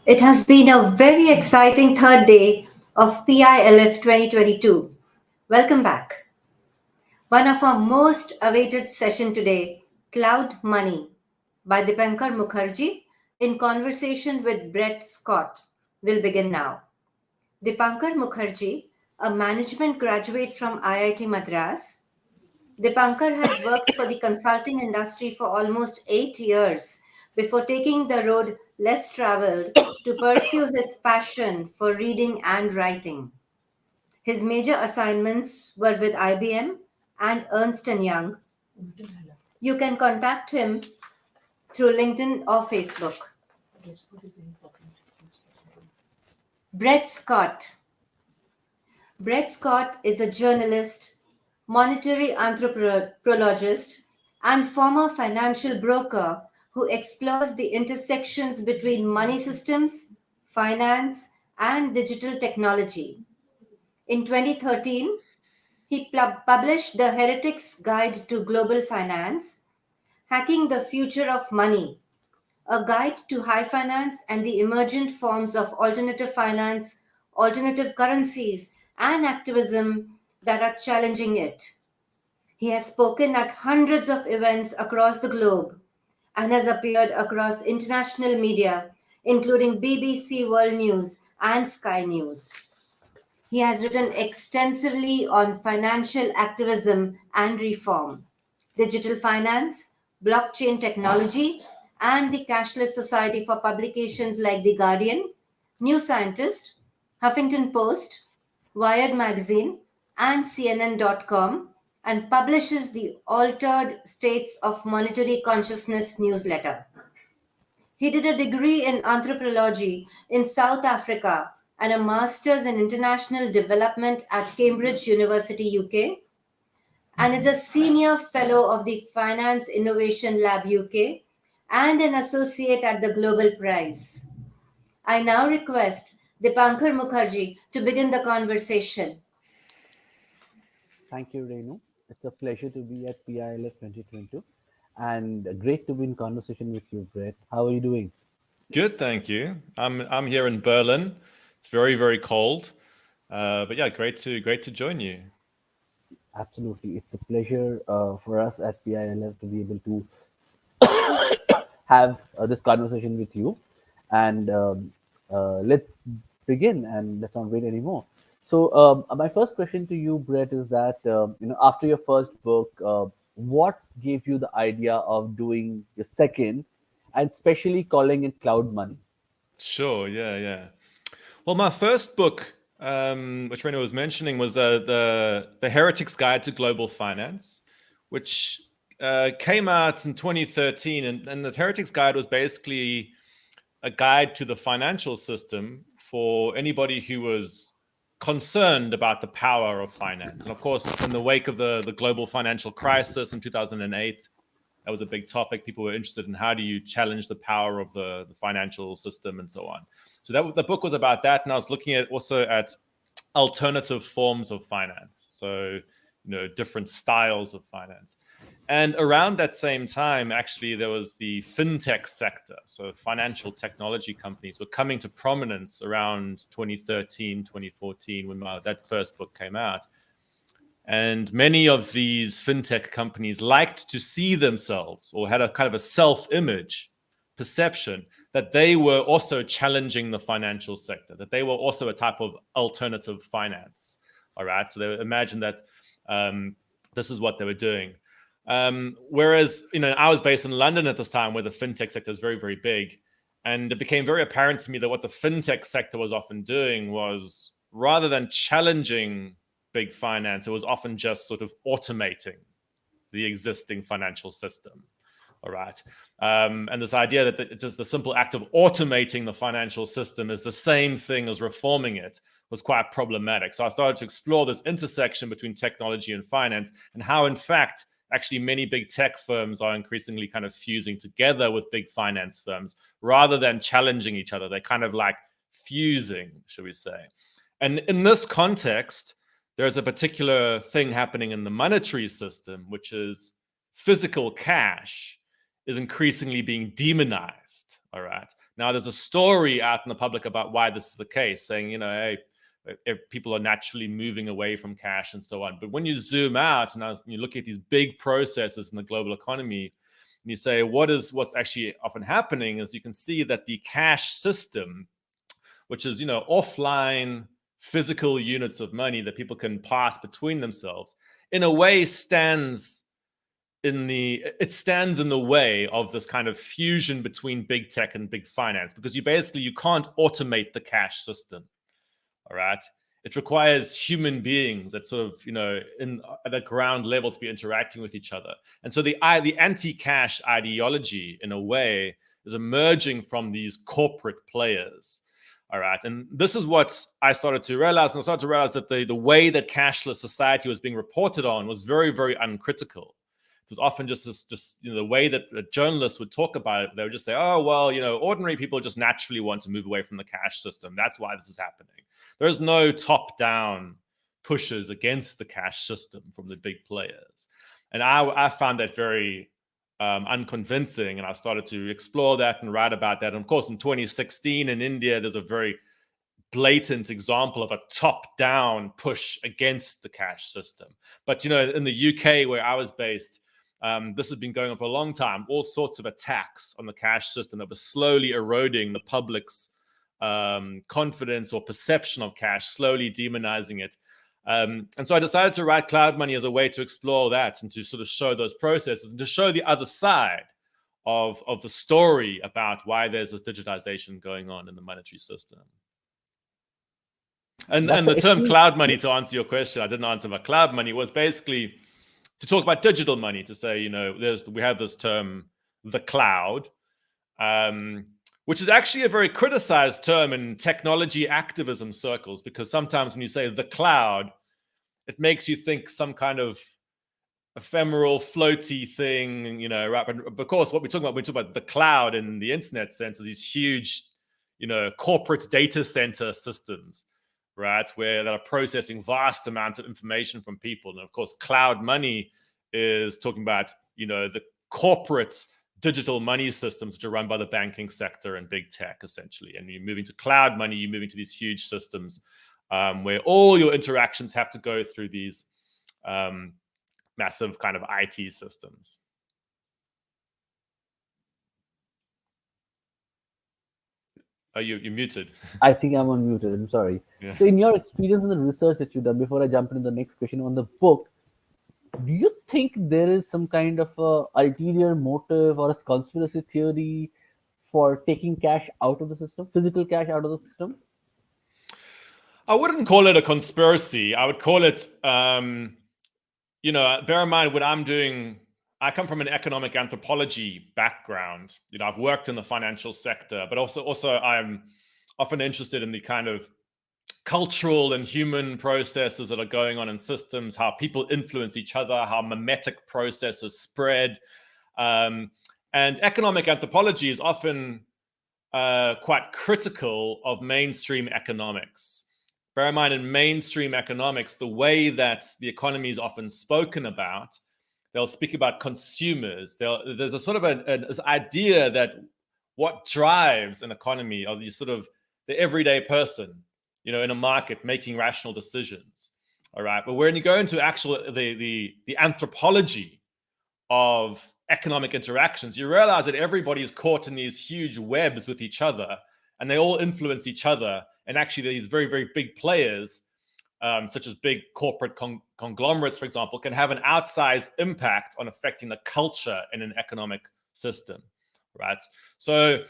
It has been a very exciting third day of PILF 2022. Welcome back. One of our most awaited session today, Cloud Money by Dipankar Mukherjee in conversation with Brett Scott, will begin now. Dipankar Mukherjee, a management graduate from IIT Madras, Dipankar had worked for the consulting industry for almost 8 years before taking the road less traveled to pursue his passion for reading and writing. His major assignments were with IBM and Ernst& Young. You can contact him through LinkedIn or Facebook. Brett Scott. Brett Scott is a journalist, monetary anthropologist, and former financial broker who explores the intersections between money systems, finance, and digital technology. In 2013, he published The Heretic's Guide to Global Finance, Hacking the Future of Money, a guide to high finance and the emergent forms of alternative finance, alternative currencies, and activism that are challenging it. He has spoken at hundreds of events across the globe and has appeared across international media, including BBC World News and Sky News. He has written extensively on financial activism and reform, digital finance, blockchain technology, and the cashless society for publications like The Guardian, New Scientist, Huffington Post, Wired Magazine, and CNN.com, and publishes the Altered States of Monetary Consciousness newsletter. He did a degree in anthropology in South Africa and a master's in international development at Cambridge University, UK, and is a senior fellow of the Finance Innovation Lab UK and an associate at the Global Prize. I now request Dipankar Mukherjee to begin the conversation. Thank you, Renu. It's a pleasure to be at PILF 2022 and great to be in conversation with you, Brett. How are you doing? Good, thank you. I'm here in Berlin. It's very, very cold. But yeah, great to join you. Absolutely. It's a pleasure for us at PILF to be able to have this conversation with you. And let's begin and let's not wait anymore. So, my first question to you, Brett, is that after your first book, what gave you the idea of doing your second, and especially calling it Cloud Money? Sure, yeah. Well, my first book, which Reno was mentioning, was the Heretic's Guide to Global Finance, which came out in 2013, and the Heretic's Guide was basically a guide to the financial system for anybody who was concerned about the power of finance. And of course, in the wake of the global financial crisis in 2008, that was a big topic. People were interested in how do you challenge the power of the financial system and so on. So the book was about that. And I was looking at also at alternative forms of finance. So, different styles of finance. And around that same time, actually, there was the fintech sector. So financial technology companies were coming to prominence around 2013, 2014, when that first book came out. And many of these fintech companies liked to see themselves, or had a kind of a self-image perception, that they were also challenging the financial sector, that they were also a type of alternative finance. All right. So they imagined that this is what they were doing. Whereas, I was based in London at this time, where the fintech sector is very, very big. And it became very apparent to me that what the fintech sector was often doing was, rather than challenging big finance, it was often just sort of automating the existing financial system. All right. And this idea that just the simple act of automating the financial system is the same thing as reforming it was quite problematic. So I started to explore this intersection between technology and finance, and how, in fact, actually many big tech firms are increasingly kind of fusing together with big finance firms rather than challenging each other. They're kind of like fusing, should we say. And in this context, there's a particular thing happening in the monetary system, which is physical cash is increasingly being demonized. All right. Now there's a story out in the public about why this is the case, saying, hey, people are naturally moving away from cash and so on. But when you zoom out and you look at these big processes in the global economy, and you say, what's actually often happening is you can see that the cash system, which is, offline physical units of money that people can pass between themselves, in a way stands in the way of this kind of fusion between big tech and big finance, because you can't automate the cash system. All right. It requires human beings that sort of, at a ground level to be interacting with each other. And so the anti-cash ideology, in a way, is emerging from these corporate players. All right. And this is what I started to realize. And I started to realize that the way that cashless society was being reported on was very, very uncritical. It was often just the way that journalists would talk about it. They would just say, oh, well, ordinary people just naturally want to move away from the cash system. That's why this is happening. There's no top-down pushes against the cash system from the big players. And I found that very unconvincing. And I started to explore that and write about that. And of course, in 2016 in India, there's a very blatant example of a top-down push against the cash system. But, in the UK, where I was based, this has been going on for a long time. All sorts of attacks on the cash system that was slowly eroding the public's confidence or perception of cash, slowly demonizing it. And so I decided to write Cloud Money as a way to explore that and to sort of show those processes and to show the other side of the story about why there's this digitization going on in the monetary system. And the term cloud money, to answer your question, I didn't answer about cloud money, was basically to talk about digital money, to say, we have this term, the cloud, which is actually a very criticized term in technology activism circles, because sometimes when you say the cloud, it makes you think some kind of ephemeral, floaty thing, right? But of course, what we're talking about, when we talk about the cloud in the internet sense, is these huge, corporate data center systems, right? That are processing vast amounts of information from people. And of course, cloud money is talking about, the corporate digital money systems which are run by the banking sector and big tech, essentially. And you're moving to cloud money, you're moving to these huge systems where all your interactions have to go through these massive kind of IT systems. Oh, you're muted. I think I'm unmuted. I'm sorry. Yeah. So in your experience in the research that you've done, before I jump into the next question on the book, do you think there is some kind of a ulterior motive or a conspiracy theory for taking cash out of the system, physical cash out of the system? I wouldn't call it a conspiracy. I would call it, bear in mind what I'm doing. I come from an economic anthropology background. I've worked in the financial sector, but also I'm often interested in the kind of cultural and human processes that are going on in systems, how people influence each other, how mimetic processes spread. And economic anthropology is often quite critical of mainstream economics. Bear in mind, in mainstream economics, the way that the economy is often spoken about, they'll speak about consumers. There's a sort of this idea that what drives an economy are these sort of the everyday person, in a market making rational decisions. All right. But when you go into the anthropology of economic interactions, you realize that everybody is caught in these huge webs with each other, and they all influence each other. And actually, these very, very big players, such as big corporate conglomerates, for example, can have an outsized impact on affecting the culture in an economic system, right? So,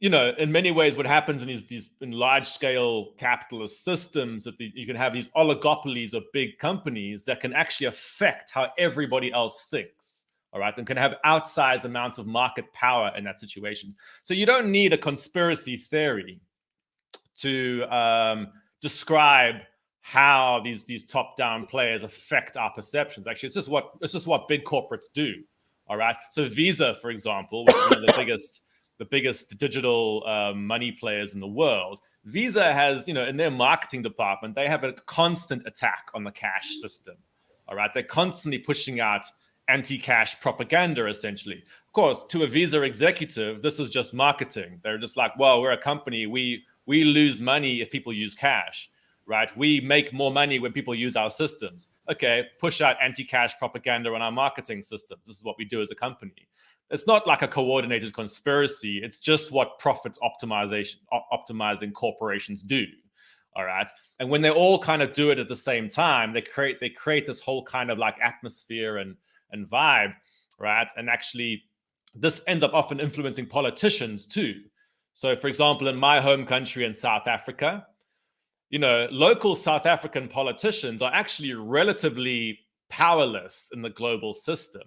in many ways, what happens in these in large-scale capitalist systems, that you can have these oligopolies of big companies that can actually affect how everybody else thinks, all right, and can have outsized amounts of market power in that situation. So you don't need a conspiracy theory to describe how these top-down players affect our perceptions. Actually, it's just what big corporates do. All right. So Visa, for example, which is one of the biggest digital money players in the world. Visa has, in their marketing department, they have a constant attack on the cash system. All right. They're constantly pushing out anti-cash propaganda, essentially. Of course, to a Visa executive, this is just marketing. They're just like, well, we're a company. We lose money if people use cash, right? We make more money when people use our systems. Okay, push out anti-cash propaganda on our marketing systems. This is what we do as a company. It's not like a coordinated conspiracy. It's just what profit optimizing corporations do. All right. And when they all kind of do it at the same time, they create this whole kind of like atmosphere and vibe, right? And actually, this ends up often influencing politicians too. So, for example, in my home country in South Africa, local South African politicians are actually relatively powerless in the global system.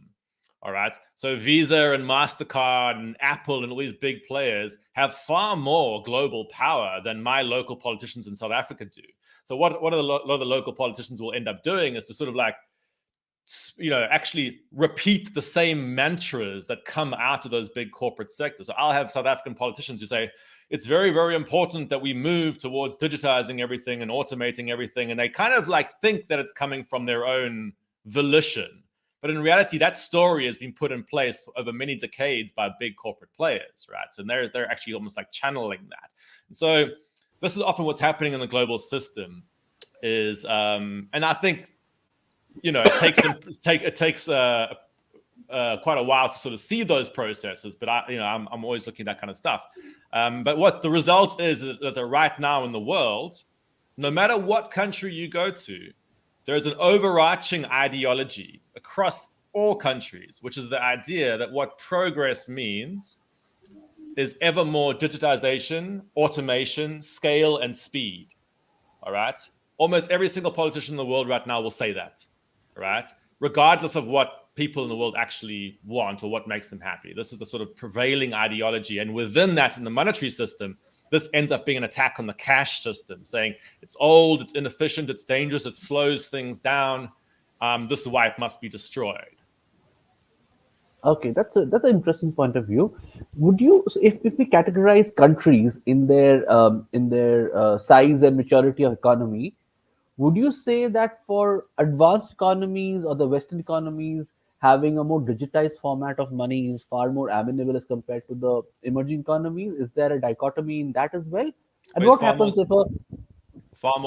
All right. So Visa and MasterCard and Apple and all these big players have far more global power than my local politicians in South Africa do. So what a lot of the local politicians will end up doing is to sort of like, actually repeat the same mantras that come out of those big corporate sectors. So I'll have South African politicians who say, it's very, very important that we move towards digitizing everything and automating everything. And they kind of like think that it's coming from their own volition. But in reality, that story has been put in place over many decades by big corporate players, right? So they're actually almost like channeling that. And so this is often what's happening in the global system is, and I think, it takes quite a while to sort of see those processes, but I'm always looking at that kind of stuff. But what the result is that right now in the world, no matter what country you go to, there's an overarching ideology across all countries, which is the idea that what progress means is ever more digitization, automation, scale, and speed. All right? Almost every single politician in the world right now will say that, right? Regardless of what people in the world actually want or what makes them happy. This is the sort of prevailing ideology. And within that, in the monetary system, this ends up being an attack on the cash system, saying it's old, it's inefficient, it's dangerous, it slows things down. This is why it must be destroyed. Okay, that's an interesting point of view. Would you, so if we categorize countries in their size and maturity of economy, would you say that for advanced economies or the Western economies, having a more digitized format of money is far more amenable as compared to the emerging economies? Is there a dichotomy in that as well? And Wait, what happens if a far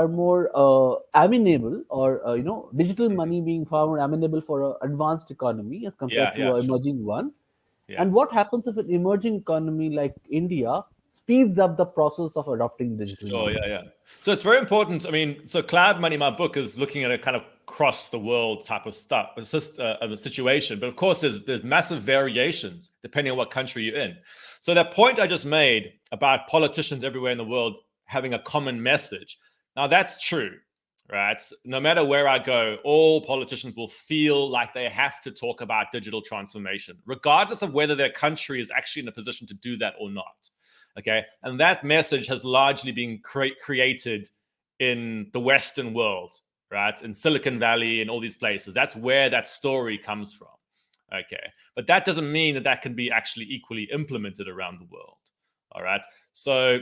more amenable or digital money being far more amenable for an advanced economy as compared to an emerging one? Yeah. And what happens if an emerging economy like India speeds up the process of adopting digital money? Yeah. So it's very important. I mean, so Cloud Money, my book, is looking at a kind of across the world type of stuff, of a situation. But of course, there's massive variations depending on what country you're in. So that point I just made about politicians everywhere in the world having a common message, now that's true, right? No matter where I go, all politicians will feel like they have to talk about digital transformation, regardless of whether their country is actually in a position to do that or not. Okay, and that message has largely been created in the Western world, right? In Silicon Valley and all these places. That's where that story comes from. Okay, but that doesn't mean that that can be actually equally implemented around the world. All right, so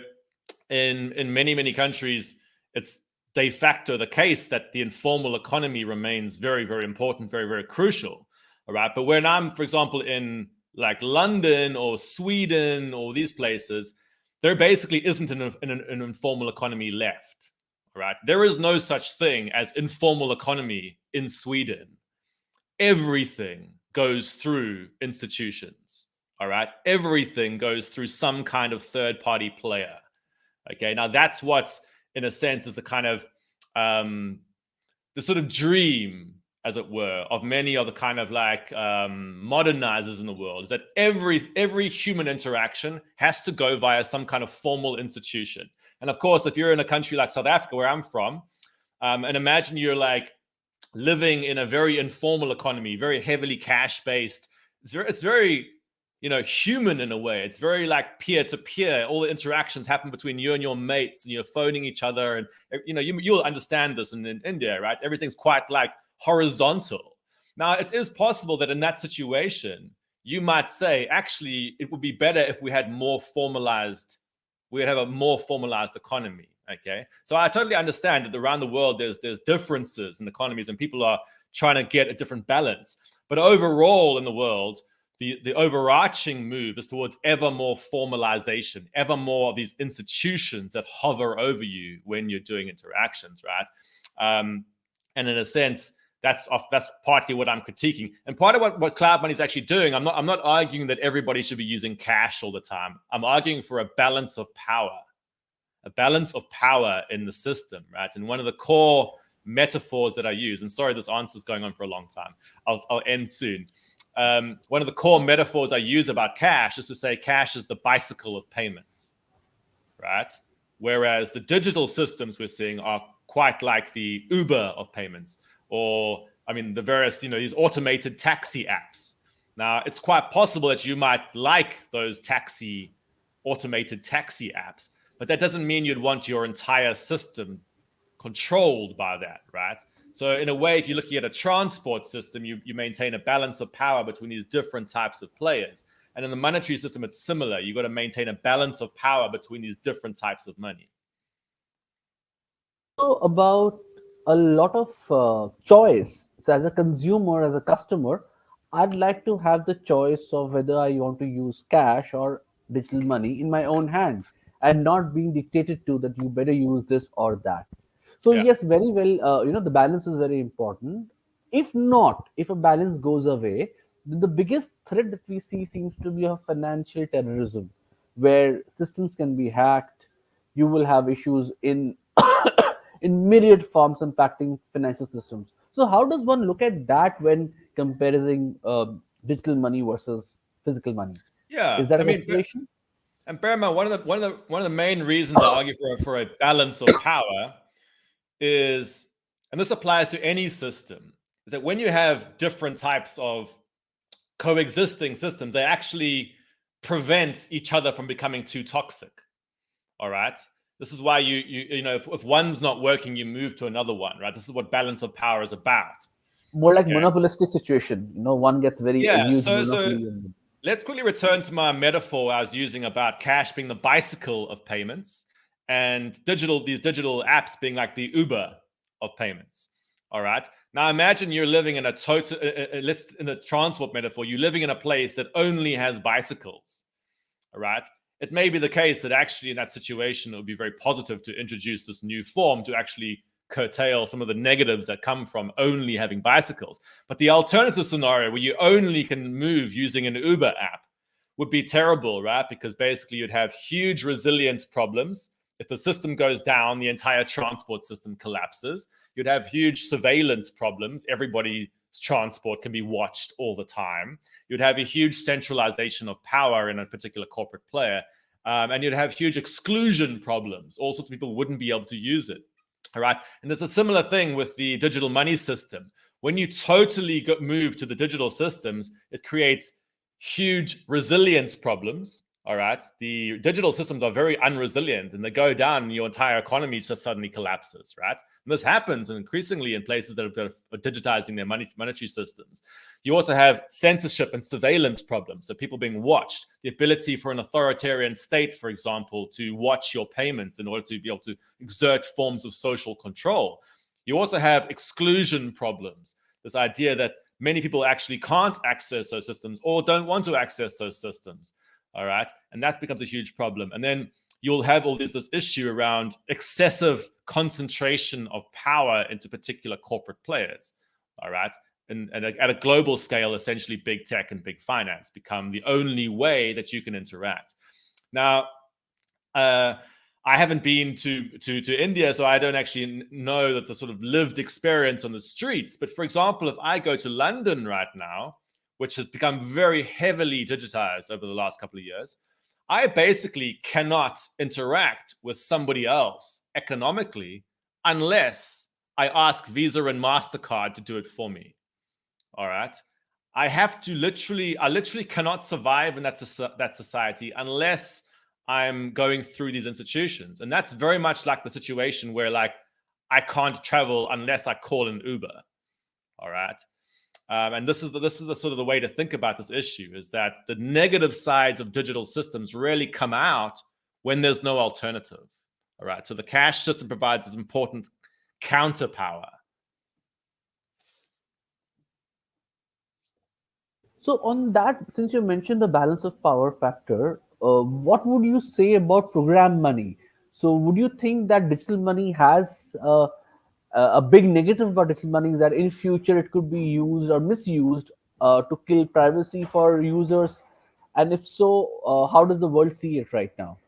in many, many countries, it's de facto the case that the informal economy remains very, very important, very, very crucial. All right, but when I'm, for example, in like London or Sweden or these places, there basically isn't an informal economy left, right? There is no such thing as informal economy in Sweden. Everything goes through institutions, all right? Everything goes through some kind of third-party player, okay? Now, that's what, in a sense, is the kind of, the sort of dream, as it were, of many of the kind of like modernizers in the world, is that every human interaction has to go via some kind of formal institution. And of course, if you're in a country like South Africa, where I'm from, and imagine you're like living in a very informal economy, very heavily cash-based, it's very human in a way. It's very like peer-to-peer. All the interactions happen between you and your mates, and you're phoning each other. And you'll understand this in India, right? Everything's quite like horizontal. Now, it is possible that in that situation, you might say, actually, it would be better if we had a more formalized economy. Okay, so I totally understand that around the world there's differences in economies and people are trying to get a different balance. But overall in the world, the overarching move is towards ever more formalization, ever more of these institutions that hover over you when you're doing interactions, right? And in a sense, that's partly what I'm critiquing, and part of what cloud money is actually doing. I'm not arguing that everybody should be using cash all the time. I'm arguing for a balance of power in the system, right? And one of the core metaphors that I use, and sorry, this answer is going on for a long time. I'll end soon. One of the core metaphors I use about cash is to say cash is the bicycle of payments, right? Whereas the digital systems we're seeing are quite like the Uber of payments, or the various, these automated taxi apps. Now, it's quite possible that you might like those automated taxi apps, but that doesn't mean you'd want your entire system controlled by that, right? So in a way, if you're looking at a transport system, you maintain a balance of power between these different types of players. And in the monetary system, it's similar. You've got to maintain a balance of power between these different types of money. So about a lot of choice. So as a consumer, as a customer, I'd like to have the choice of whether I want to use cash or digital money in my own hand, and not being dictated to that you better use this or that. So Yeah. yes, very well. The balance is very important. If not, if a balance goes away, then the biggest threat that we see seems to be of financial terrorism, where systems can be hacked. You will have issues in in myriad forms impacting financial systems. So how does one look at that when comparing digital money versus physical money? Yeah, Is that a consideration? and bear in mind, one of the main reasons I argue for a balance of power is, and this applies to any system, is that when you have different types of coexisting systems, they actually prevent each other from becoming too toxic. All right. This is why if one's not working, you move to another one, right? This is what balance of power is about. More like monopolistic situation. One gets very huge So monopoly. let's quickly return to my metaphor I was using about cash being the bicycle of payments and these digital apps being like the Uber of payments. All right. Now imagine you're living in in the transport metaphor, you're living in a place that only has bicycles. All right. It may be the case that actually in that situation, it would be very positive to introduce this new form to actually curtail some of the negatives that come from only having bicycles. But the alternative scenario where you only can move using an Uber app would be terrible, right? Because basically you'd have huge resilience problems. If the system goes down, the entire transport system collapses. You'd have huge surveillance problems. Everybody's transport can be watched all the time. You'd have a huge centralization of power in a particular corporate player. And you'd have huge exclusion problems. All sorts of people wouldn't be able to use it. All right. And there's a similar thing with the digital money system. When you totally move to the digital systems, it creates huge resilience problems. All right. The digital systems are very unresilient, and they go down and your entire economy just suddenly collapses. Right. And this happens increasingly in places that are digitizing their monetary systems. You also have censorship and surveillance problems. So people being watched, the ability for an authoritarian state, for example, to watch your payments in order to be able to exert forms of social control. You also have exclusion problems. This idea that many people actually can't access those systems or don't want to access those systems. All right. And that becomes a huge problem. And then you'll have this issue around excessive concentration of power into particular corporate players. All right. And at a global scale, essentially big tech and big finance become the only way that you can interact. Now, I haven't been to India, so I don't actually know that the sort of lived experience on the streets. But for example, if I go to London right now, which has become very heavily digitized over the last couple of years, I basically cannot interact with somebody else economically unless I ask Visa and MasterCard to do it for me. All right. I literally cannot survive in that society unless I'm going through these institutions. And that's very much like the situation where I can't travel unless I call an Uber. All right. And this is the sort of the way to think about this issue, is that the negative sides of digital systems really come out when there's no alternative. All right. So the cash system provides this important counterpower. So on that, since you mentioned the balance of power factor, what would you say about program money? So would you think that digital money has a big negative about digital money is that in future it could be used or misused to kill privacy for users? And if so, how does the world see it right now?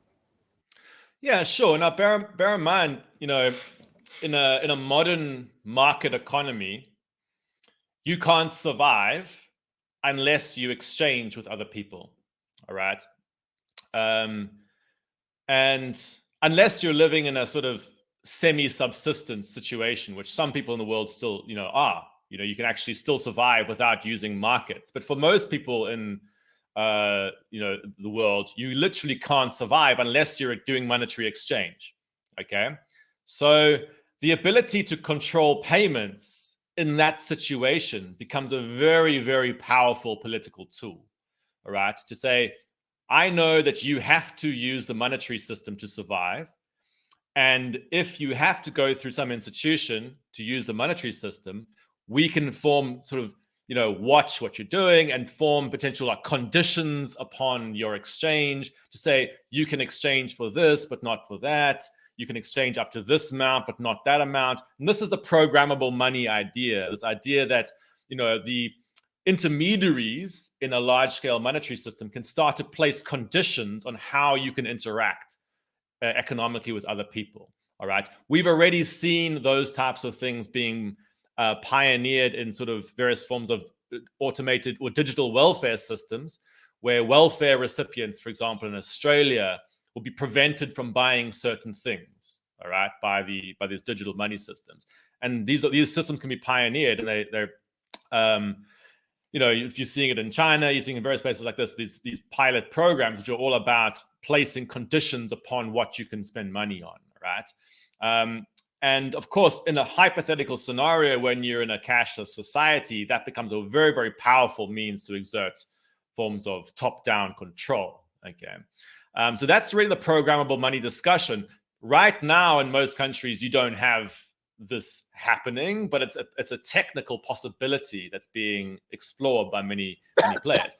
Yeah, sure. Now, bear in mind, in a modern market economy, you can't survive unless you exchange with other people. All right. And unless you're living in a sort of semi-subsistence situation, which some people in the world still, are, you can actually still survive without using markets. But for most people in, the world, you literally can't survive unless you're doing monetary exchange. Okay. So the ability to control payments in that situation becomes a very, very powerful political tool. All right. To say, I know that you have to use the monetary system to survive. And if you have to go through some institution to use the monetary system, we can form sort of, watch what you're doing and form potential conditions upon your exchange to say, you can exchange for this, but not for that. You can exchange up to this amount, but not that amount. And this is the programmable money idea, this idea that, the intermediaries in a large-scale monetary system can start to place conditions on how you can interact economically with other people. All right. We've already seen those types of things being pioneered in sort of various forms of automated or digital welfare systems, where welfare recipients, for example, in Australia, will be prevented from buying certain things. All right, by these digital money systems, and these systems can be pioneered, and they're if you're seeing it in China, you're seeing in various places like this, these pilot programs, which are all about placing conditions upon what you can spend money on, right? And of course, in a hypothetical scenario, when you're in a cashless society, that becomes a very, very powerful means to exert forms of top-down control. Okay, so that's really the programmable money discussion. Right now, in most countries, you don't have this happening, but it's a technical possibility that's being explored by many players,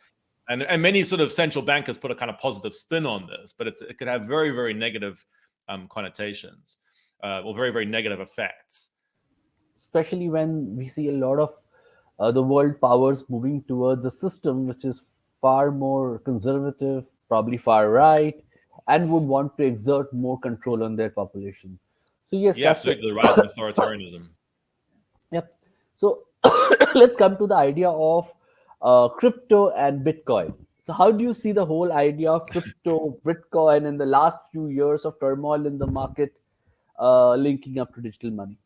and many sort of central bankers put a kind of positive spin on this, but it could have very, very negative connotations or very, very negative effects. Especially when we see a lot of the world powers moving towards a system which is far more conservative, probably far right, and would want to exert more control on their population. So yes, Yeah, that's absolutely. The rise of authoritarianism. Yep. So let's come to the idea of crypto and Bitcoin. So how do you see the whole idea of crypto, Bitcoin, in the last few years of turmoil in the market, linking up to digital money?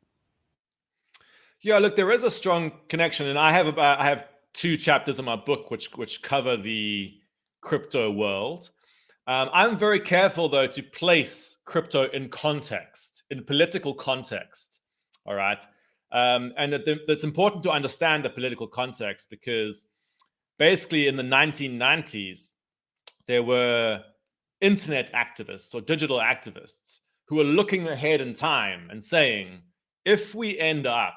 Yeah, look, there is a strong connection, and I have 2 chapters in my book which cover the crypto world. I'm very careful, though, to place crypto in context, in political context. All right. And it's important to understand the political context, because basically in the 1990s, there were internet activists or digital activists who were looking ahead in time and saying, if we end up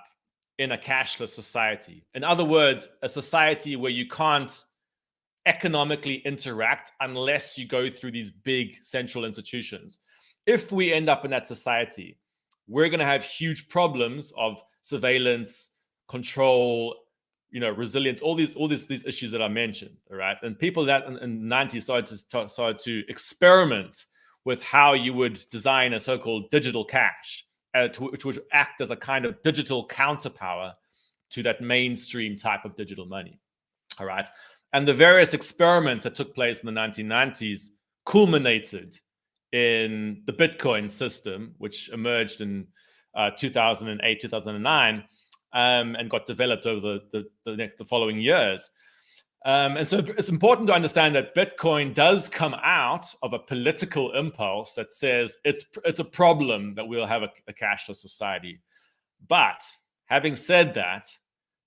in a cashless society, in other words, a society where you can't economically interact unless you go through these big central institutions, if we end up in that society, we're going to have huge problems of surveillance, control, resilience, all these issues that I mentioned. All right. And people that in the 90s started to experiment with how you would design a so-called digital cash, which would act as a kind of digital counterpower to that mainstream type of digital money. All right. And the various experiments that took place in the 1990s culminated in the Bitcoin system, which emerged in 2008, 2009, and got developed over the following years. And so it's important to understand that Bitcoin does come out of a political impulse that says it's a problem that we'll have a cashless society. But having said that,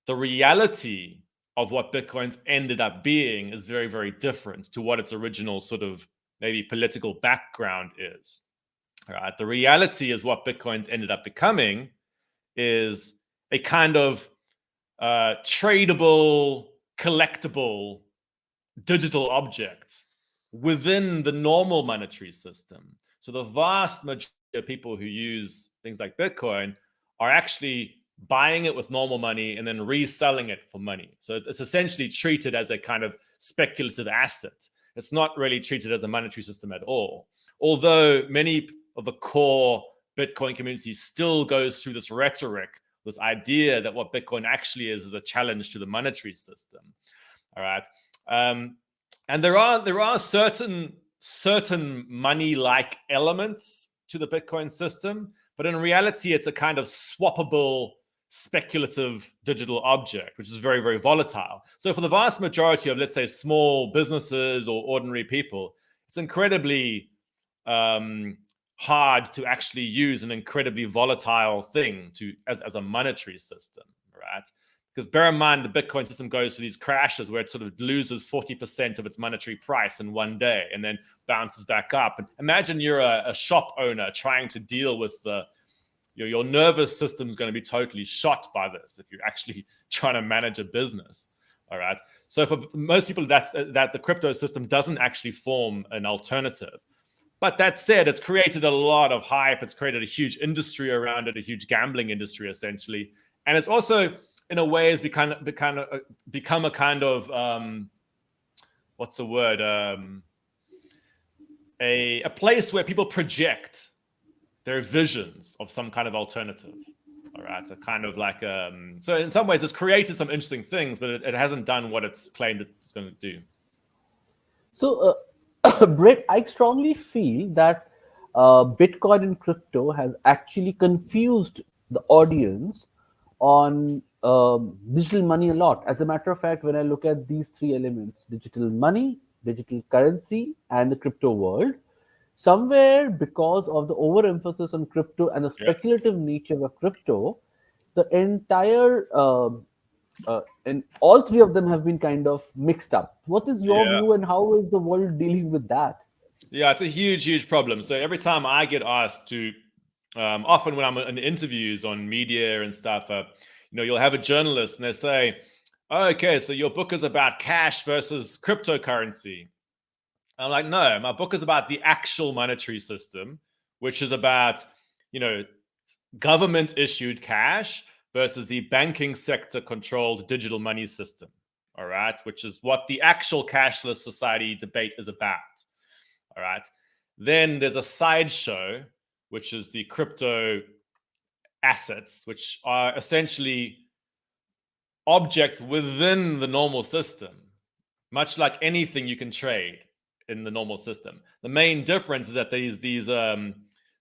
the reality of what Bitcoin's ended up being is very, very different to what its original sort of maybe political background is. All right. The reality is what Bitcoin's ended up becoming is a kind of tradable, collectible digital object within the normal monetary system. So the vast majority of people who use things like Bitcoin are actually buying it with normal money and then reselling it for money. So it's essentially treated as a kind of speculative asset. It's not really treated as a monetary system at all. Although many of the core Bitcoin community still goes through this rhetoric, this idea that what Bitcoin actually is a challenge to the monetary system. All right. And there are certain money-like elements to the Bitcoin system, but in reality, it's a kind of swappable, speculative digital object, which is very, very volatile. So for the vast majority of, let's say, small businesses or ordinary people, it's incredibly hard to actually use an incredibly volatile thing as a monetary system, right? Because bear in mind, the Bitcoin system goes through these crashes where it sort of loses 40% of its monetary price in one day and then bounces back up. And imagine you're a shop owner trying to deal with your nervous system is going to be totally shot by this if you're actually trying to manage a business. All right. So for most people, that the crypto system doesn't actually form an alternative. But that said, it's created a lot of hype. It's created a huge industry around it, a huge gambling industry, essentially. And it's also, in a way, has become a kind of what's the word? A place where people project their visions of some kind of alternative. All right, a kind of like so in some ways, it's created some interesting things, but it hasn't done what it's claimed it's going to do. So, Brett, I strongly feel that Bitcoin and crypto has actually confused the audience on digital money a lot. As a matter of fact, when I look at these three elements, digital money, digital currency, and the crypto world, somewhere because of the overemphasis on crypto and the speculative nature of crypto, the entire and all three of them have been kind of mixed up. What is your view, and how is the world dealing with that? Yeah, it's a huge problem. So every time I get asked to, often when I'm in interviews on media and stuff, you'll have a journalist and they say, oh, okay, so your book is about cash versus cryptocurrency. I'm like, no, my book is about the actual monetary system, which is about, government issued cash versus the banking sector controlled digital money system. All right. Which is what the actual cashless society debate is about. All right. Then there's a sideshow, which is the crypto assets, which are essentially objects within the normal system, much like anything you can trade in the normal system. The main difference is that these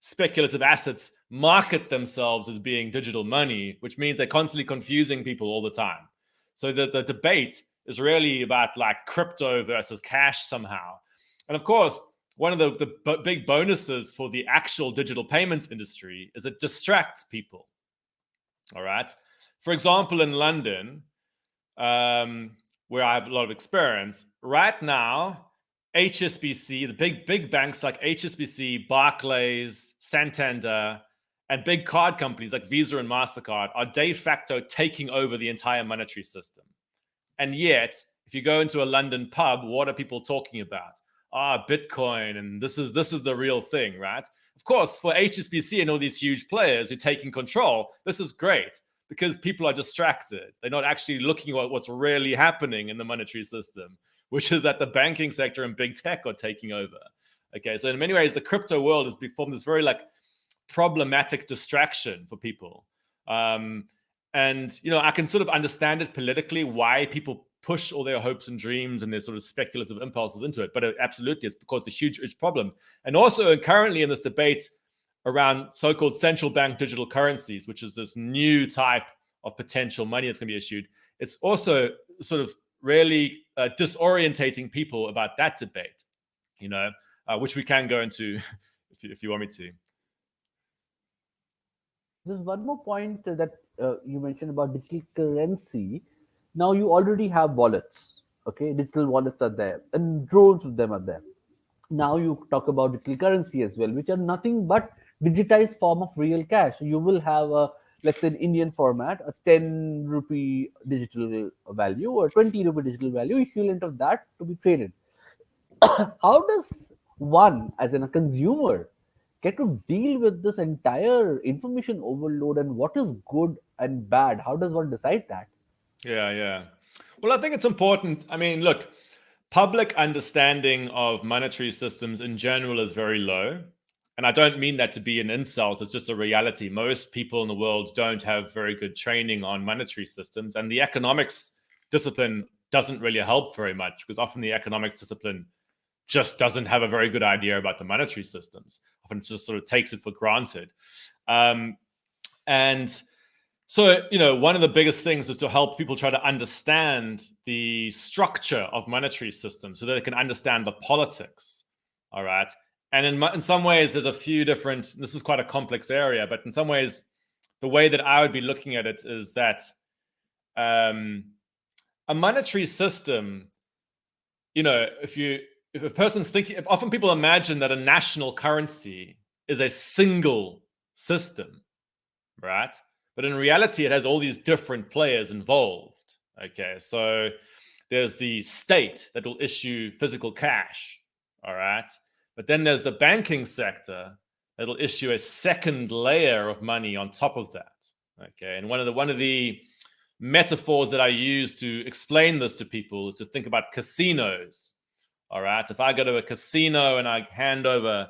speculative assets market themselves as being digital money, which means they're constantly confusing people all the time. So the debate is really about like crypto versus cash somehow. And of course, one of the big bonuses for the actual digital payments industry is it distracts people. All right. For example, in London, where I have a lot of experience, right now, HSBC, the big banks like HSBC, Barclays, Santander, and big card companies like Visa and MasterCard are de facto taking over the entire monetary system. And yet, if you go into a London pub, what are people talking about? Bitcoin, and this is the real thing, right? Of course, for HSBC and all these huge players who are taking control, this is great because people are distracted. They're not actually looking at what's really happening in the monetary system, which is that the banking sector and big tech are taking over. Okay, so in many ways, the crypto world has become this very like problematic distraction for people. And I can sort of understand it politically why people push all their hopes and dreams and their sort of speculative impulses into it. But it absolutely, it's because it's a huge problem. And also currently in this debate around so-called central bank digital currencies, which is this new type of potential money that's going to be issued, it's also sort of really disorientating people about that debate, which we can go into if you want me to. There's one more point that you mentioned about digital currency. Now you already have wallets, okay? Digital wallets are there, and drones of them are there. Now you talk about digital currency as well, which are nothing but digitized form of real cash. You will have a, let's say, an Indian format, a 10 rupee digital value or 20 rupee digital value, equivalent of that to be traded. How does one, as in a consumer, get to deal with this entire information overload, and what is good and bad? How does one decide that? Yeah, yeah. Well, I think it's important. I mean, look, public understanding of monetary systems in general is very low. And I don't mean that to be an insult, it's just a reality. Most people in the world don't have very good training on monetary systems, and the economics discipline doesn't really help very much because often the economics discipline just doesn't have a very good idea about the monetary systems. Often just sort of takes it for granted. And so, one of the biggest things is to help people try to understand the structure of monetary systems so that they can understand the politics. All right. And in some ways, there's a few different, this is quite a complex area, but in some ways, the way that I would be looking at it is that a monetary system, if a person's thinking, often people imagine that a national currency is a single system, right? But in reality, it has all these different players involved. Okay, so there's the state that will issue physical cash, all right? But then there's the banking sector that'll issue a second layer of money on top of that. Okay, and one of the metaphors that I use to explain this to people is to think about casinos. All right, if I go to a casino and I hand over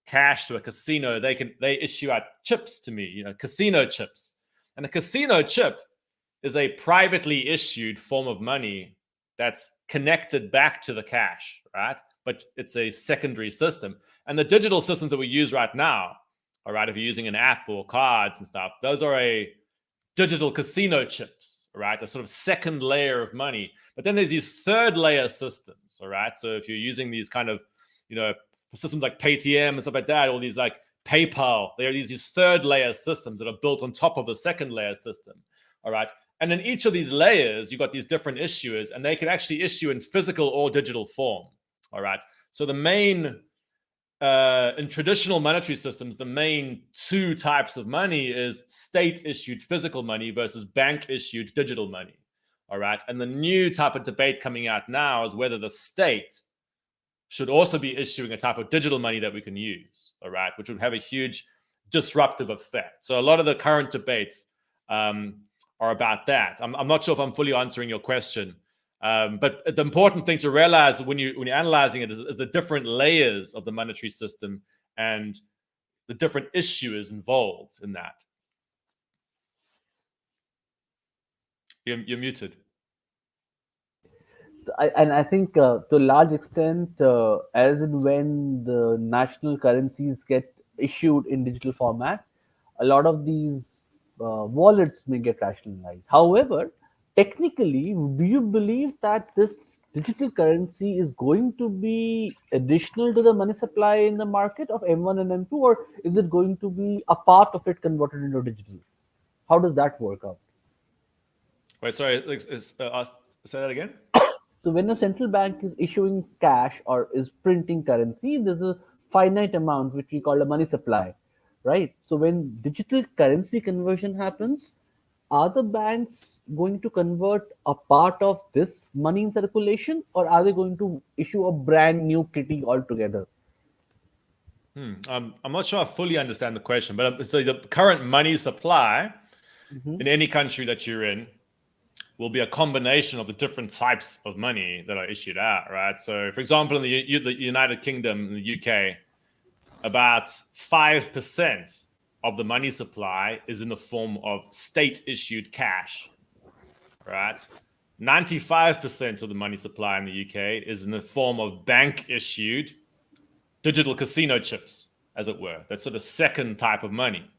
cash to a casino, they issue out chips to me, casino chips. And a casino chip is a privately issued form of money that's connected back to the cash, right? But it's a secondary system. And the digital systems that we use right now, all right, if you're using an app or cards and stuff, those are a digital casino chips, right? A sort of second layer of money. But then there's these third layer systems, all right? So if you're using these kind of, systems like Paytm and stuff like that, or these like PayPal, there are these third layer systems that are built on top of the second layer system, all right? And in each of these layers, you've got these different issuers, and they can actually issue in physical or digital form, all right? So the main, in traditional monetary systems, the main two types of money is state-issued physical money versus bank-issued digital money, all right? And the new type of debate coming out now is whether the state should also be issuing a type of digital money that we can use, all right, which would have a huge disruptive effect. So a lot of the current debates are about that. I'm not sure if I'm fully answering your question, but the important thing to realize when you're analyzing it is the different layers of the monetary system and the different issues involved in that. You're muted. I think to a large extent, as and when the national currencies get issued in digital format, a lot of these wallets may get rationalized. However, technically, do you believe that this digital currency is going to be additional to the money supply in the market of M1 and M2, or is it going to be a part of it converted into digital? How does that work out? Wait, sorry, say that again? So when a central bank is issuing cash or is printing currency, there's a finite amount which we call a money supply, right? So when digital currency conversion happens, are the banks going to convert a part of this money in circulation, or are they going to issue a brand new kitty altogether? I'm not sure I fully understand the question, but so the current money supply in any country that you're in will be a combination of the different types of money that are issued out, right? So, for example, in the United Kingdom, in the UK, about 5% of the money supply is in the form of state-issued cash, right? 95% of the money supply in the UK is in the form of bank-issued digital casino chips, as it were. That's sort of second type of money,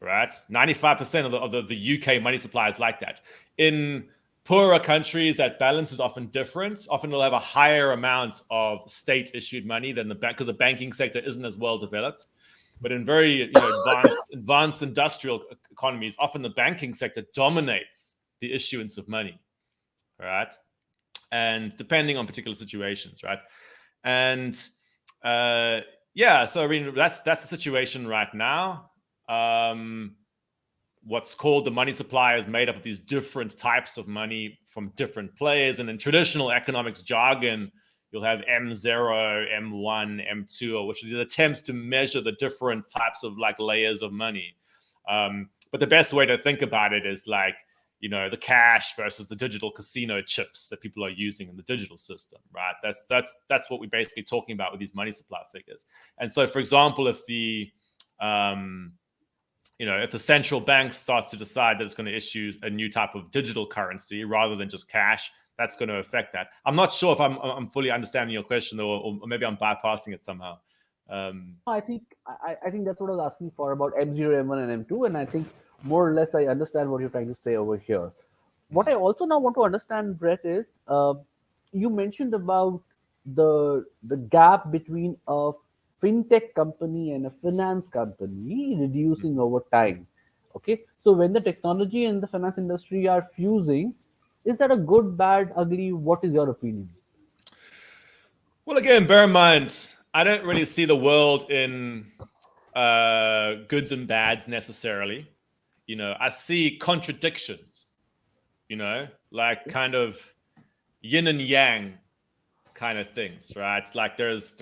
right? 95% of the UK money supply is like that. In poorer countries, that balance is often different. Often they'll have a higher amount of state-issued money than the bank, because the banking sector isn't as well developed. But in very advanced industrial economies, often the banking sector dominates the issuance of money, right? And depending on particular situations, right? And Yeah, so I mean that's the situation right now. What's called the money supply is made up of these different types of money from different players, and in traditional economics jargon, you'll have M0, M1, M2, which are these attempts to measure the different types of like layers of money. But the best way to think about it is like, you know, the cash versus the digital casino chips that people are using in the digital system, right? That's what we're basically talking about with these money supply figures. And so, for example, if the if the central bank starts to decide that it's going to issue a new type of digital currency rather than just cash, that's going to affect that. I'm not sure if I'm fully understanding your question, or maybe I'm bypassing it somehow. I think that's what I was asking for about M0, M1, and M2, and I think more or less I understand what you're trying to say over here. What I also now want to understand, Brett, is you mentioned about the gap between a fintech company and a finance company reducing over time. Okay, so when the technology and the finance industry are fusing, is that a good, bad, ugly? What is your opinion? Well, again, bear in mind, I don't really see the world in goods and bads necessarily. You know, I see contradictions, you know, like kind of yin and yang kind of things, right? It's like there's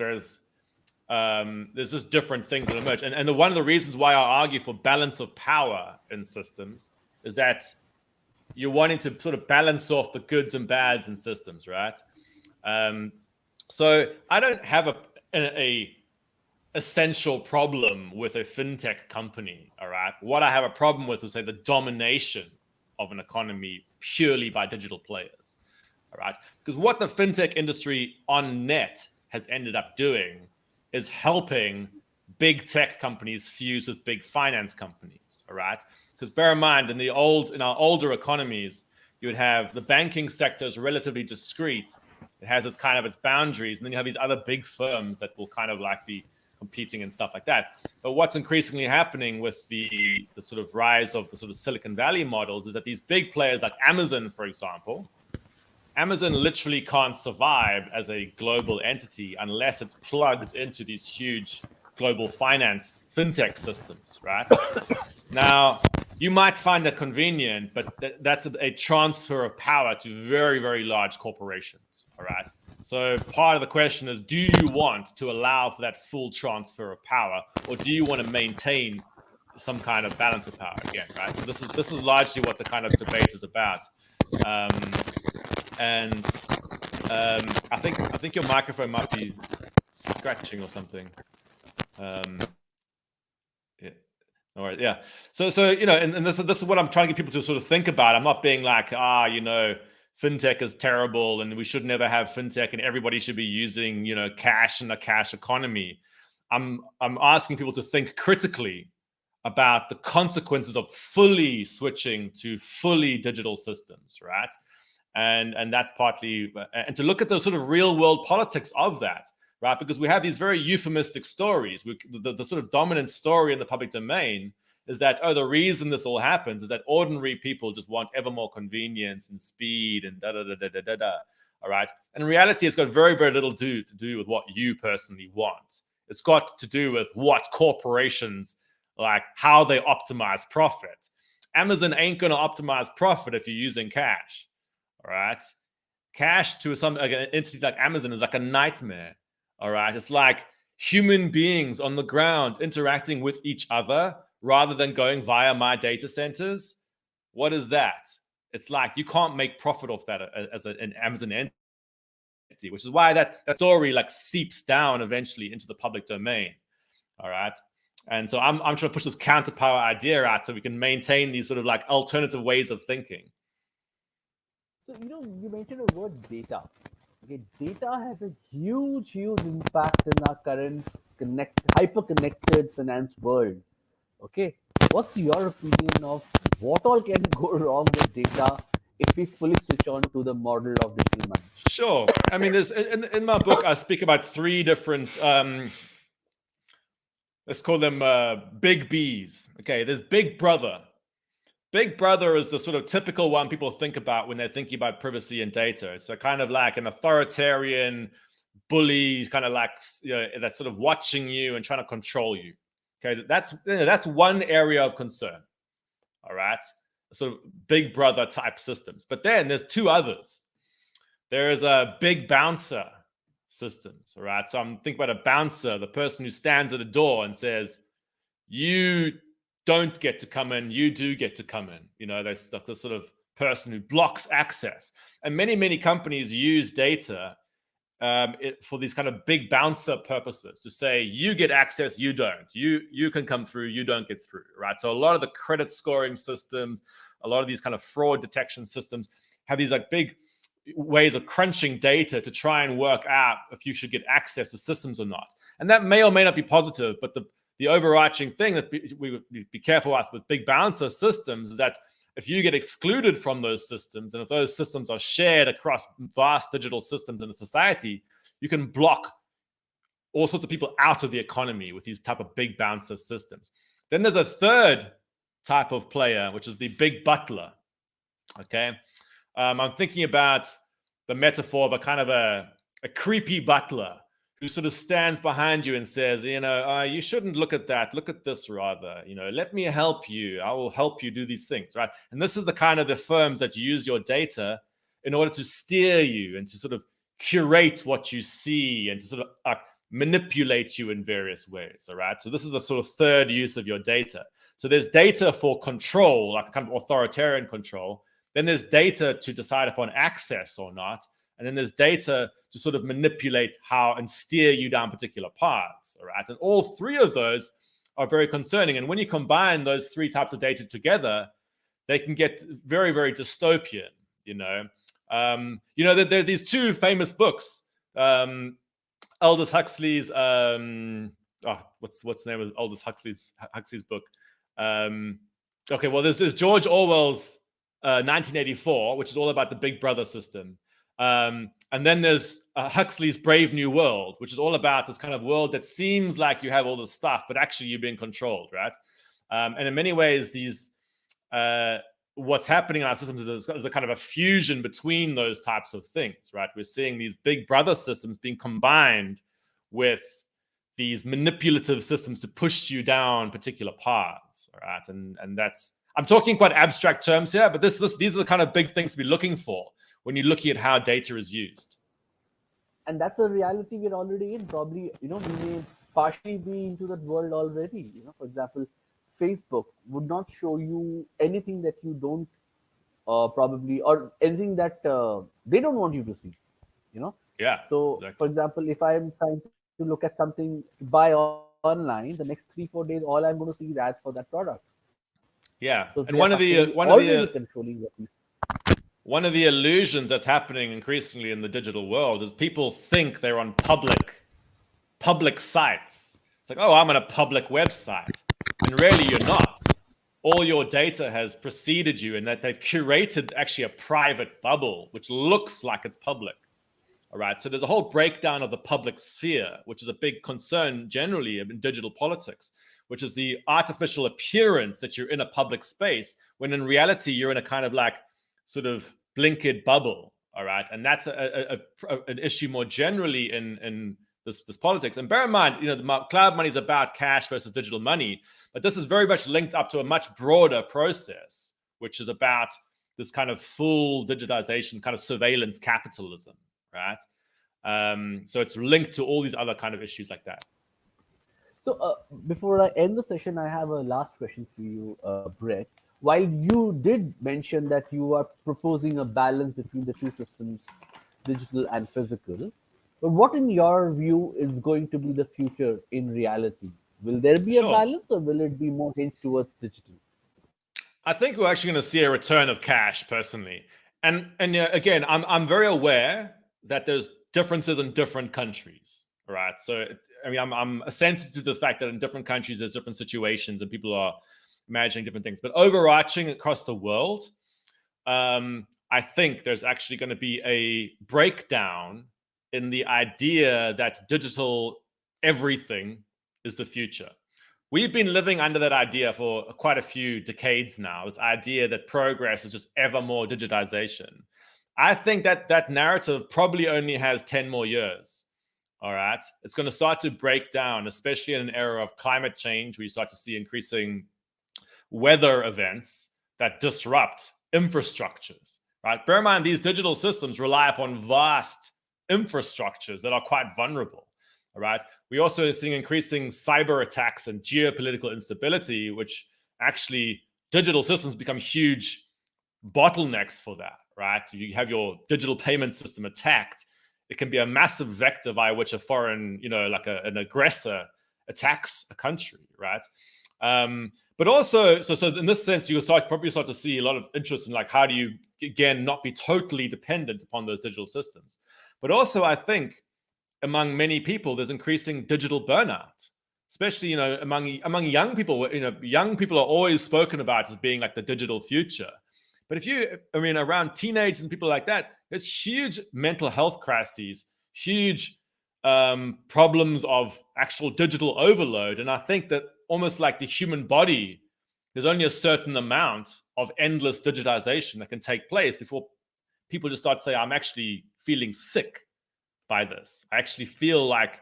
just different things that emerge. And one of the reasons why I argue for balance of power in systems is that you're wanting to sort of balance off the goods and bads in systems, right? So I don't have a essential problem with a fintech company, all right? What I have a problem with is, say, the domination of an economy purely by digital players, all right? Because what the fintech industry on net has ended up doing is helping big tech companies fuse with big finance companies, all right? Because bear in mind, in our older economies, you would have the banking sector is relatively discrete. It has its boundaries, and then you have these other big firms that will kind of like be competing and stuff like that. But what's increasingly happening with the sort of rise of the sort of Silicon Valley models is that these big players like Amazon, for example, Amazon literally can't survive as a global entity unless it's plugged into these huge global finance fintech systems, right? Now, you might find that convenient, but that's a transfer of power to very, very large corporations, all right? So part of the question is, do you want to allow for that full transfer of power, or do you want to maintain some kind of balance of power again, right? So this is largely what the kind of debate is about. I think your microphone might be scratching or something. Yeah. All right. Yeah. So you know, and this is what I'm trying to get people to sort of think about. I'm not being like, you know, fintech is terrible and we should never have fintech and everybody should be using, you know, cash in a cash economy. I'm asking people to think critically about the consequences of fully switching to fully digital systems, right? And that's partly, and to look at the sort of real world politics of that, right? Because we have these very euphemistic stories. The sort of dominant story in the public domain is that, the reason this all happens is that ordinary people just want ever more convenience and speed and da-da-da-da-da-da, all right? And in reality, it's got very, very little to do with what you personally want. It's got to do with what corporations, like how they optimize profit. Amazon ain't going to optimize profit if you're using cash, all right? Cash to an entity like Amazon is like a nightmare. All right. It's like human beings on the ground interacting with each other rather than going via my data centers. What is that? It's like you can't make profit off that as an Amazon entity, which is why that story like seeps down eventually into the public domain. All right. And so I'm trying to push this counterpower idea out so we can maintain these sort of like alternative ways of thinking. So, you know, you mentioned the word data. Okay, data has a huge impact in our current hyper-connected finance world. Okay, what's your opinion of what all can go wrong with data if we fully switch on to the model of digital money? Sure. I mean, there's in my book, I speak about three different, let's call them big Bs. Okay, there's Big Brother. Big Brother is the sort of typical one people think about when they're thinking about privacy and data. So kind of like an authoritarian, bully, kind of like, that's sort of watching you and trying to control you. Okay, that's one area of concern. All right, sort of big brother type systems. But then there's two others. There's a big bouncer systems. All right, so I'm thinking about a bouncer, the person who stands at a door and says, "You don't get to come in, you do get to come in." That's the sort of person who blocks access. And many companies use data for these kind of big bouncer purposes, to say you get access, you don't. You can come through, you don't get through, right? So a lot of the credit scoring systems, a lot of these kind of fraud detection systems have these like big ways of crunching data to try and work out if you should get access to systems or not. And that may or may not be positive, but the overarching thing that we would be careful with big bouncer systems is that if you get excluded from those systems, and if those systems are shared across vast digital systems in a society, you can block all sorts of people out of the economy with these type of big bouncer systems. Then there's a third type of player, which is the big butler. Okay, I'm thinking about the metaphor of a kind of a creepy butler who sort of stands behind you and says, you shouldn't look at that. Look at this rather. Let me help you. I will help you do these things, right? And this is the kind of the firms that use your data in order to steer you and to sort of curate what you see and to sort of manipulate you in various ways, all right? So this is the sort of third use of your data. So there's data for control, like kind of authoritarian control. Then there's data to decide upon access or not. And then there's data to sort of manipulate how and steer you down particular paths, all right? And all three of those are very concerning. And when you combine those three types of data together, they can get very, very dystopian, There are these two famous books. Aldous Huxley's, what's the name of Aldous Huxley's book? There's George Orwell's 1984, which is all about the Big Brother system. And then there's Huxley's Brave New World, which is all about this kind of world that seems like you have all this stuff, but actually you're being controlled, right? And in many ways, these what's happening in our systems is a kind of a fusion between those types of things, right? We're seeing these Big Brother systems being combined with these manipulative systems to push you down particular paths, all right? And that's, I'm talking quite abstract terms here, but these are the kind of big things to be looking for when you're looking at how data is used. And that's a reality we're already in. Probably, we may partially be into that world already. For example, Facebook would not show you anything that you don't probably, or anything that they don't want you to see, Yeah. So, exactly. For example, if I'm trying to look at something to buy online, the next 3-4 days, all I'm going to see is ads for that product. Yeah. So And one of the illusions that's happening increasingly in the digital world is people think they're on public sites. It's like, oh, I'm on a public website. And really you're not. All your data has preceded you, and that they've curated actually a private bubble, which looks like it's public. All right. So there's a whole breakdown of the public sphere, which is a big concern generally in digital politics, which is the artificial appearance that you're in a public space, when in reality, you're in a kind of like sort of blinkered bubble. All right. And that's an issue more generally in this politics. And bear in mind, the cloud money is about cash versus digital money, but this is very much linked up to a much broader process, which is about this kind of full digitization, kind of surveillance capitalism, right? So it's linked to all these other kind of issues like that. So before I end the session, I have a last question for you, Brett. While you did mention that you are proposing a balance between the two systems, digital and physical, but what in your view is going to be the future in reality? Will there be a balance, or will it be more hinged towards digital? I think we're actually going to see a return of cash, personally. And again, I'm very aware that there's differences in different countries, right? So I'm sensitive to the fact that in different countries there's different situations and people are imagining different things. But overarching across the world, I think there's actually going to be a breakdown in the idea that digital everything is the future. We've been living under that idea for quite a few decades now, this idea that progress is just ever more digitization. I think that narrative probably only has 10 more years. All right. It's going to start to break down, especially in an era of climate change, where you start to see increasing weather events that disrupt infrastructures, right? Bear in mind, these digital systems rely upon vast infrastructures that are quite vulnerable, all right? We also are seeing increasing cyber attacks and geopolitical instability, which actually digital systems become huge bottlenecks for that, right? You have your digital payment system attacked. It can be a massive vector by which a foreign, like an aggressor attacks a country, right? But also, so in this sense, you probably start to see a lot of interest in like how do you again not be totally dependent upon those digital systems. But also, I think among many people, there's increasing digital burnout, especially among young people. Young people are always spoken about as being like the digital future. But around teenagers and people like that, there's huge mental health crises, huge problems of actual digital overload. And I think that almost like the human body, there's only a certain amount of endless digitization that can take place before people just start to say, I'm actually feeling sick by this. I actually feel like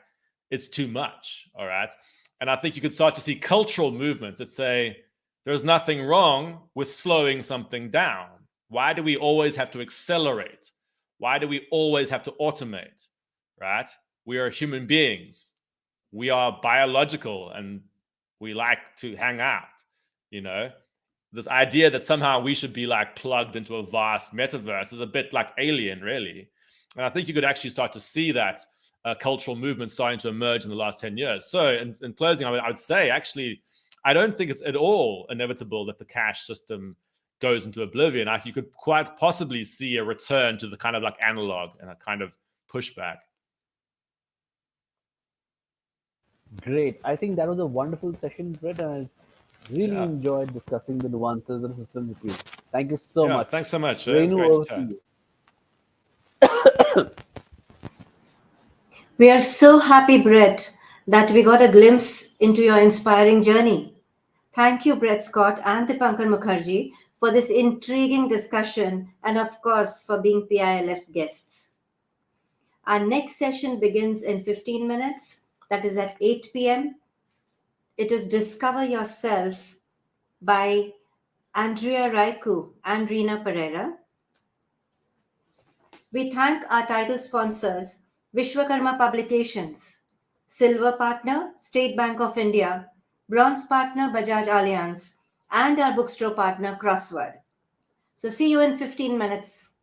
it's too much, all right? And I think you could start to see cultural movements that say, there's nothing wrong with slowing something down. Why do we always have to accelerate? Why do we always have to automate, right? We are human beings. We are biological and we like to hang out, This idea that somehow we should be like plugged into a vast metaverse is a bit like alien, really. And I think you could actually start to see that cultural movement starting to emerge in the last 10 years. So in closing, I would say, actually, I don't think it's at all inevitable that the cash system goes into oblivion. You could quite possibly see a return to the kind of like analog and a kind of pushback. Great. I think that was a wonderful session, Brett, and I really enjoyed discussing the nuances of the system with you. Thank you so much. Thanks so much. Renu, over to you. We are so happy, Brett, that we got a glimpse into your inspiring journey. Thank you, Brett Scott and Dipankar Mukherjee, for this intriguing discussion and, of course, for being PILF guests. Our next session begins in 15 minutes, that is at 8 p.m. It is Discover Yourself by Andrea Raiku and Rina Pereira. We thank our title sponsors, Vishwakarma Publications, Silver Partner, State Bank of India, Bronze Partner, Bajaj Allianz, and our bookstore partner, Crossword. So see you in 15 minutes.